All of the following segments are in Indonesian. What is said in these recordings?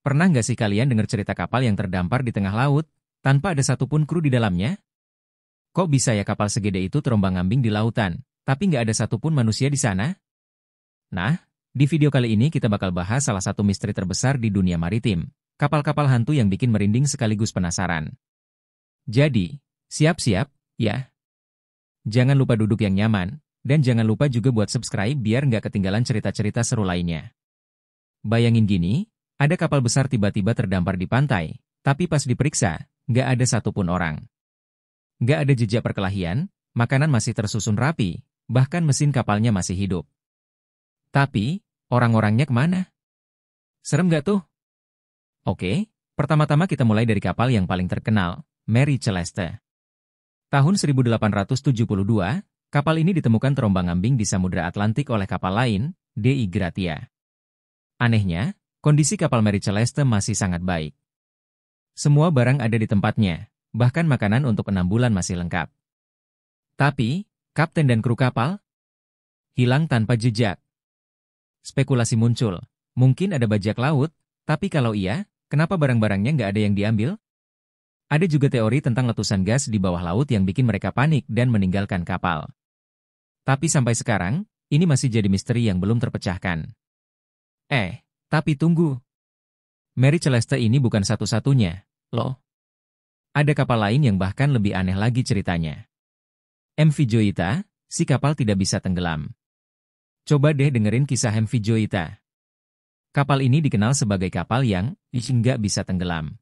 Pernah nggak sih kalian dengar cerita kapal yang terdampar di tengah laut, tanpa ada satupun kru di dalamnya? Kok bisa ya kapal segede itu terombang-ambing di lautan, tapi nggak ada satupun manusia di sana? Nah, di video kali ini kita bakal bahas salah satu misteri terbesar di dunia maritim, kapal-kapal hantu yang bikin merinding sekaligus penasaran. Jadi, siap-siap, ya. Jangan lupa duduk yang nyaman, dan jangan lupa juga buat subscribe biar nggak ketinggalan cerita-cerita seru lainnya. Bayangin gini, ada kapal besar tiba-tiba terdampar di pantai, tapi pas diperiksa, nggak ada satupun orang. Nggak ada jejak perkelahian, makanan masih tersusun rapi, bahkan mesin kapalnya masih hidup. Tapi, orang-orangnya kemana? Serem nggak tuh? Oke, pertama-tama kita mulai dari kapal yang paling terkenal, Mary Celeste. Tahun 1872, kapal ini ditemukan terombang-ambing di Samudra Atlantik oleh kapal lain, DI Gratia. Anehnya, kondisi kapal Mary Celeste masih sangat baik. Semua barang ada di tempatnya, bahkan makanan untuk 6 bulan masih lengkap. Tapi, kapten dan kru kapal hilang tanpa jejak. Spekulasi muncul, mungkin ada bajak laut, tapi kalau iya, kenapa barang-barangnya nggak ada yang diambil? Ada juga teori tentang letusan gas di bawah laut yang bikin mereka panik dan meninggalkan kapal. Tapi sampai sekarang, ini masih jadi misteri yang belum terpecahkan. Tapi tunggu. Mary Celeste ini bukan satu-satunya, loh. Ada kapal lain yang bahkan lebih aneh lagi ceritanya. MV Joita, si kapal tidak bisa tenggelam. Coba deh dengerin kisah MV Joita. Kapal ini dikenal sebagai kapal yang nggak bisa tenggelam.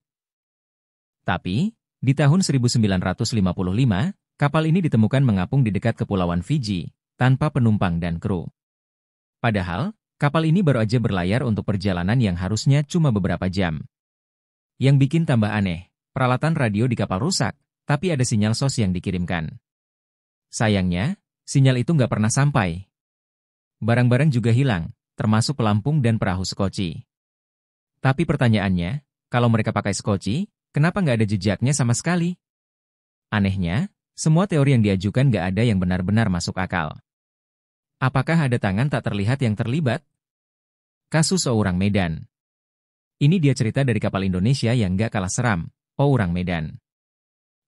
Tapi, di tahun 1955, kapal ini ditemukan mengapung di dekat Kepulauan Fiji, tanpa penumpang dan kru. Padahal, kapal ini baru aja berlayar untuk perjalanan yang harusnya cuma beberapa jam. Yang bikin tambah aneh, peralatan radio di kapal rusak, tapi ada sinyal SOS yang dikirimkan. Sayangnya, sinyal itu nggak pernah sampai. Barang-barang juga hilang, termasuk pelampung dan perahu skoci. Tapi pertanyaannya, kalau mereka pakai skoci, kenapa nggak ada jejaknya sama sekali? Anehnya, semua teori yang diajukan nggak ada yang benar-benar masuk akal. Apakah ada tangan tak terlihat yang terlibat? Kasus Orang Medan. Ini dia cerita dari kapal Indonesia yang nggak kalah seram, Orang Medan.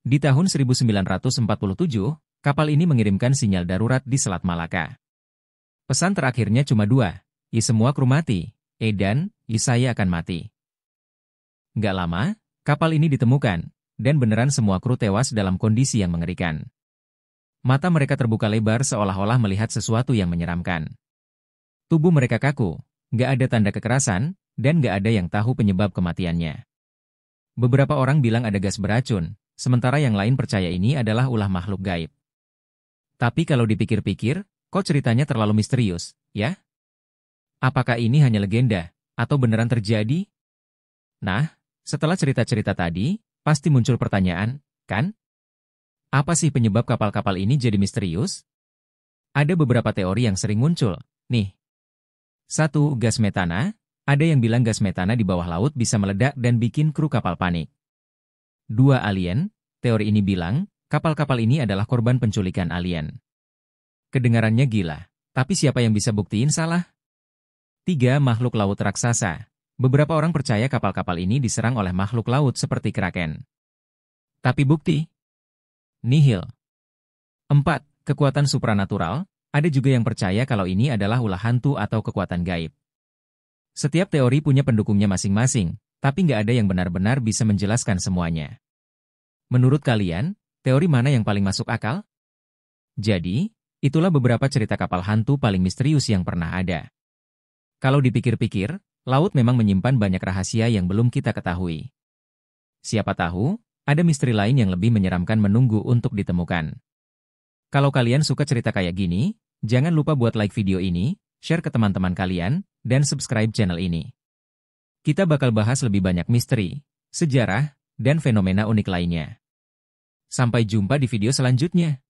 Di tahun 1947, kapal ini mengirimkan sinyal darurat di Selat Malaka. Pesan terakhirnya cuma 2, semua kru mati, dan saya akan mati. Nggak lama, kapal ini ditemukan, dan beneran semua kru tewas dalam kondisi yang mengerikan. Mata mereka terbuka lebar seolah-olah melihat sesuatu yang menyeramkan. Tubuh mereka kaku, nggak ada tanda kekerasan, dan nggak ada yang tahu penyebab kematiannya. Beberapa orang bilang ada gas beracun, sementara yang lain percaya ini adalah ulah makhluk gaib. Tapi kalau dipikir-pikir, kok ceritanya terlalu misterius, ya? Apakah ini hanya legenda, atau beneran terjadi? Nah, setelah cerita-cerita tadi, pasti muncul pertanyaan, kan? Apa sih penyebab kapal-kapal ini jadi misterius? Ada beberapa teori yang sering muncul, nih. 1. Gas metana. Ada yang bilang gas metana di bawah laut bisa meledak dan bikin kru kapal panik. 2. Alien. Teori ini bilang, kapal-kapal ini adalah korban penculikan alien. Kedengarannya gila, tapi siapa yang bisa buktiin salah? 3. Makhluk laut raksasa. Beberapa orang percaya kapal-kapal ini diserang oleh makhluk laut seperti kraken. Tapi bukti? Nihil. 4. Kekuatan supranatural. Ada juga yang percaya kalau ini adalah ulah hantu atau kekuatan gaib. Setiap teori punya pendukungnya masing-masing, tapi nggak ada yang benar-benar bisa menjelaskan semuanya. Menurut kalian, teori mana yang paling masuk akal? Jadi, itulah beberapa cerita kapal hantu paling misterius yang pernah ada. Kalau dipikir-pikir, laut memang menyimpan banyak rahasia yang belum kita ketahui. Siapa tahu, ada misteri lain yang lebih menyeramkan menunggu untuk ditemukan. Kalau kalian suka cerita kayak gini, jangan lupa buat like video ini, share ke teman-teman kalian, dan subscribe channel ini. Kita bakal bahas lebih banyak misteri, sejarah, dan fenomena unik lainnya. Sampai jumpa di video selanjutnya.